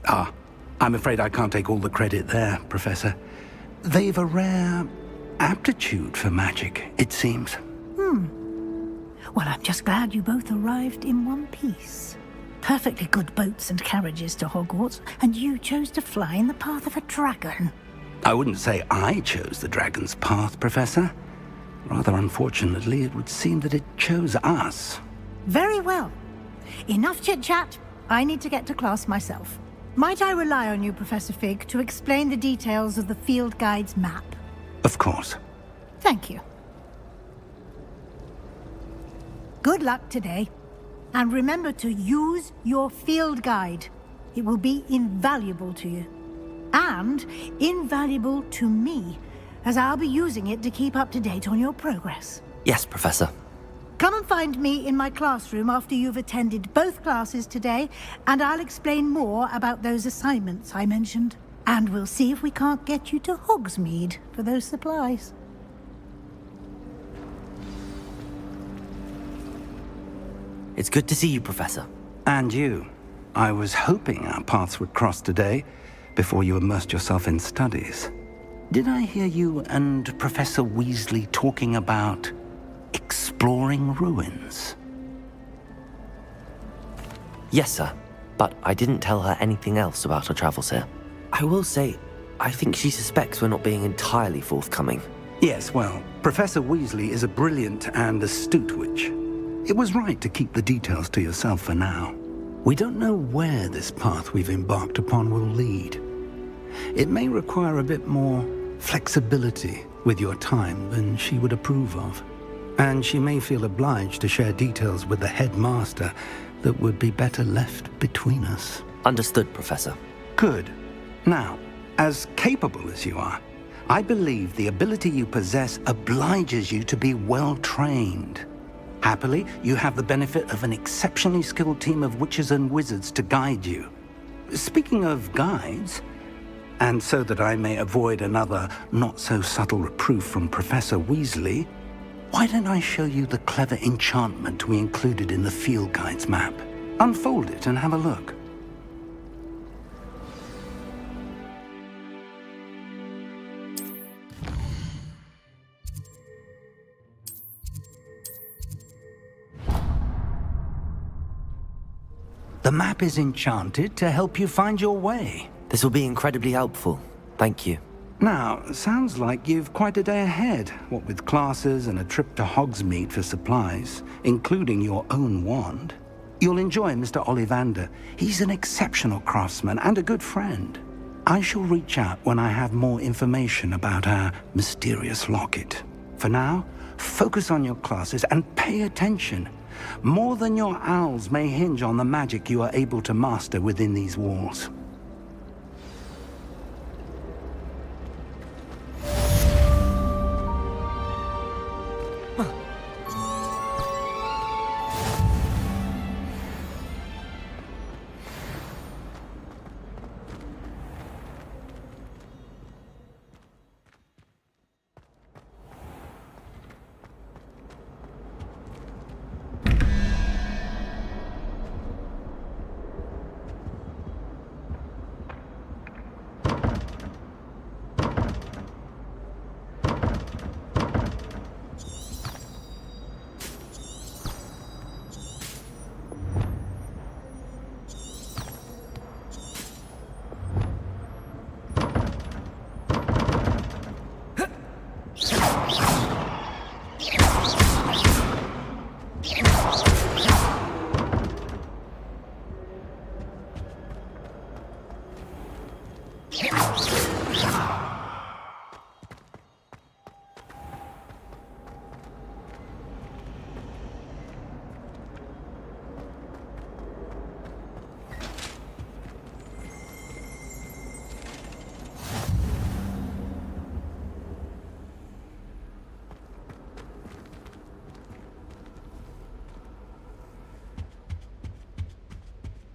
Ah, I'm afraid I can't take all the credit there, Professor. They've a rare aptitude for magic, it seems. Well, I'm just glad you both arrived in one piece. Perfectly good boats and carriages to Hogwarts, and you chose to fly in the path of a dragon. I wouldn't say I chose the dragon's path, Professor. Rather unfortunately, it would seem that it chose us. Very well. Enough chit-chat. I need to get to class myself. Might I rely on you, Professor Fig, to explain the details of the field guide's map? Of course. Thank you. Good luck today. And remember to use your field guide. It will be invaluable to you. And invaluable to me, as I'll be using it to keep up to date on your progress. Yes, Professor. Come and find me in my classroom after you've attended both classes today, and I'll explain more about those assignments I mentioned. And we'll see if we can't get you to Hogsmeade for those supplies. It's good to see you, Professor. And you. I was hoping our paths would cross today, before you immersed yourself in studies. Did I hear you and Professor Weasley talking about exploring ruins? Yes, sir. But I didn't tell her anything else about our travels here. I will say, I think she suspects we're not being entirely forthcoming. Yes, well, Professor Weasley is a brilliant and astute witch. It was right to keep the details to yourself for now. We don't know where this path we've embarked upon will lead. It may require a bit more flexibility with your time than she would approve of. And she may feel obliged to share details with the headmaster that would be better left between us. Understood, Professor. Good. Now, as capable as you are, I believe the ability you possess obliges you to be well trained. Happily, you have the benefit of an exceptionally skilled team of witches and wizards to guide you. Speaking of guides, and so that I may avoid another not-so-subtle reproof from Professor Weasley, why don't I show you the clever enchantment we included in the field guide's map? Unfold it and have a look. The map is enchanted to help you find your way. This will be incredibly helpful. Thank you. Now, sounds like you've quite a day ahead, what with classes and a trip to Hogsmeade for supplies, including your own wand. You'll enjoy Mr. Ollivander. He's an exceptional craftsman and a good friend. I shall reach out when I have more information about our mysterious locket. For now, focus on your classes and pay attention. More than your owls may hinge on the magic you are able to master within these walls.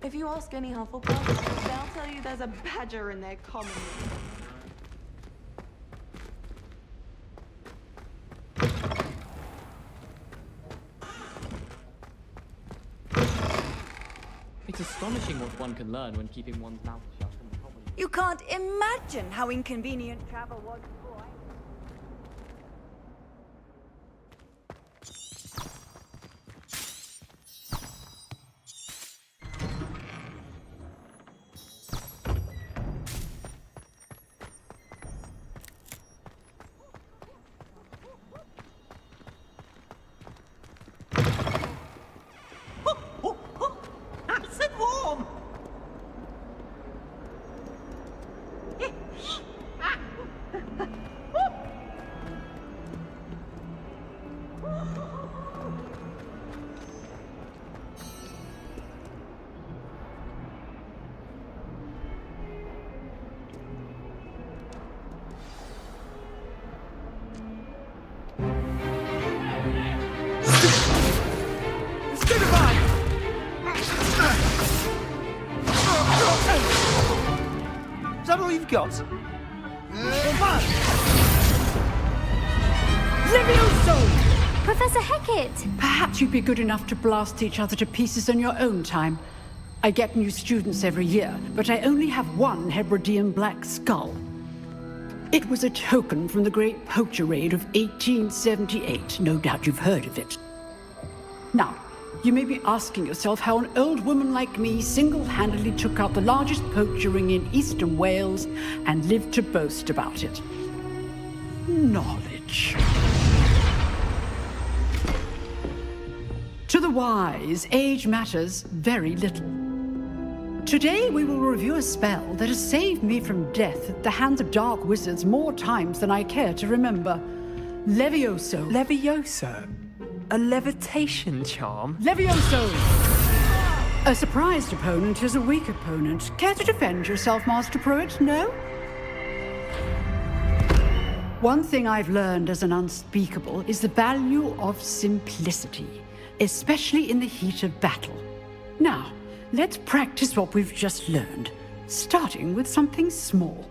If you ask any Hufflepuff, they'll tell you there's a badger in their common room. It's astonishing what one can learn when keeping one's mouth shut in the common room. You can't imagine how inconvenient travel was before. Nice and warm. got? Levioso! Professor Hecat! Perhaps you'd be good enough to blast each other to pieces in your own time. I get new students every year, but I only have one Hebridean black skull. It was a token from the Great Poacher Raid of 1878. No doubt you've heard of it. Now, you may be asking yourself how an old woman like me single-handedly took out the largest poacher ring in eastern Wales and lived to boast about it. Knowledge. To the wise, age matters very little. Today we will review a spell that has saved me from death at the hands of dark wizards more times than I care to remember. Levioso. Levioso? A levitation charm? Levioso! A surprised opponent is a weak opponent. Care to defend yourself, Master Pruitt? No? One thing I've learned as an unspeakable is the value of simplicity, especially in the heat of battle. Now, let's practice what we've just learned, starting with something small.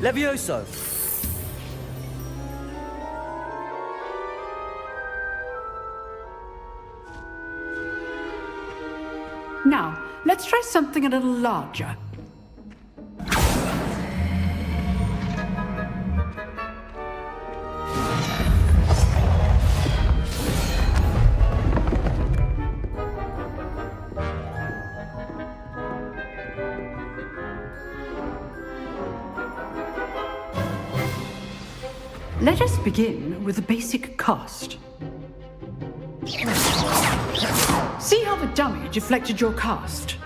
Levioso! Now, let's try something a little larger. Let us begin with the basic cast. See how the dummy deflected your cast?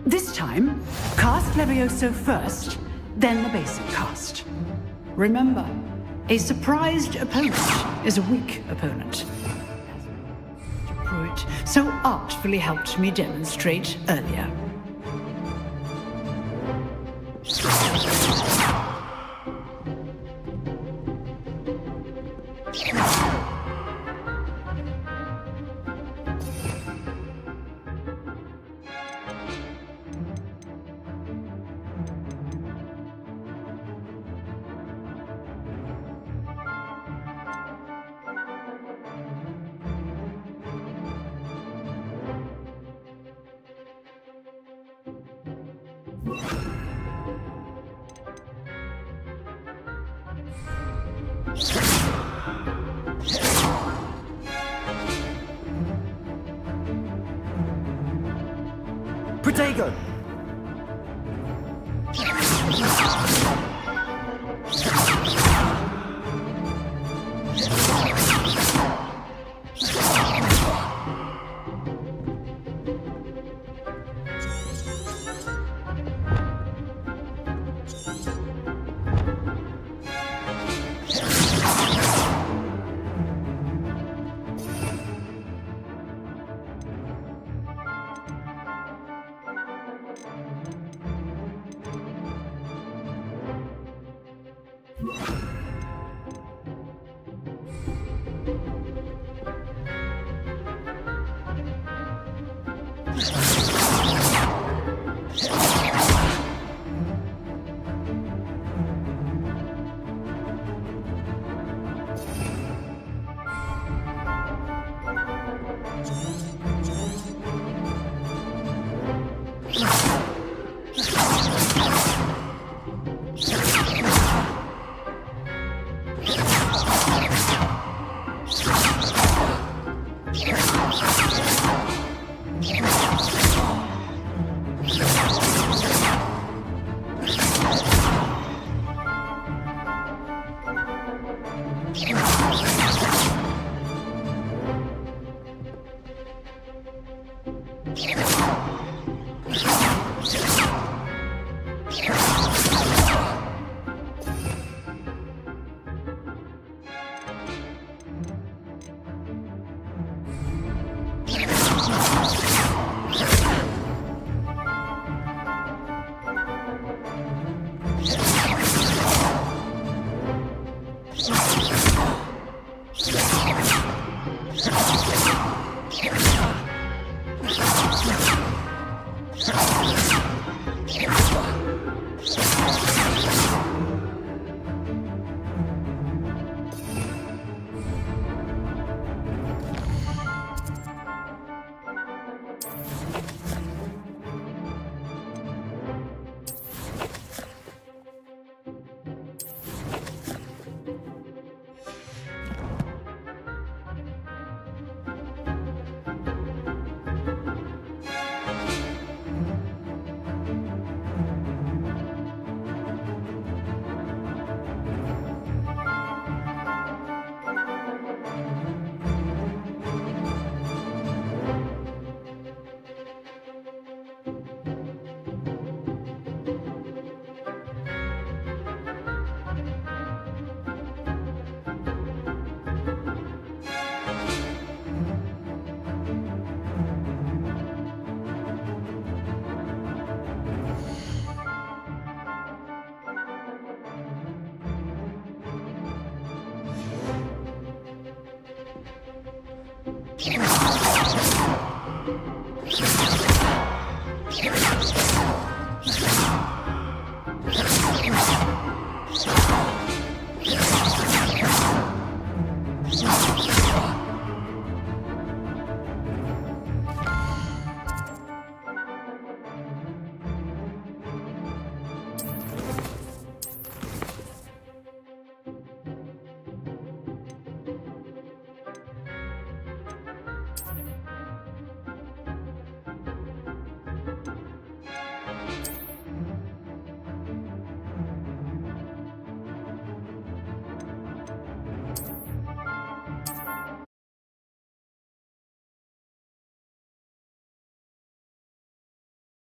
This time, cast Levioso first, then the basic cast. Remember, a surprised opponent is a weak opponent. As Pruitt so artfully helped me demonstrate earlier. Protego!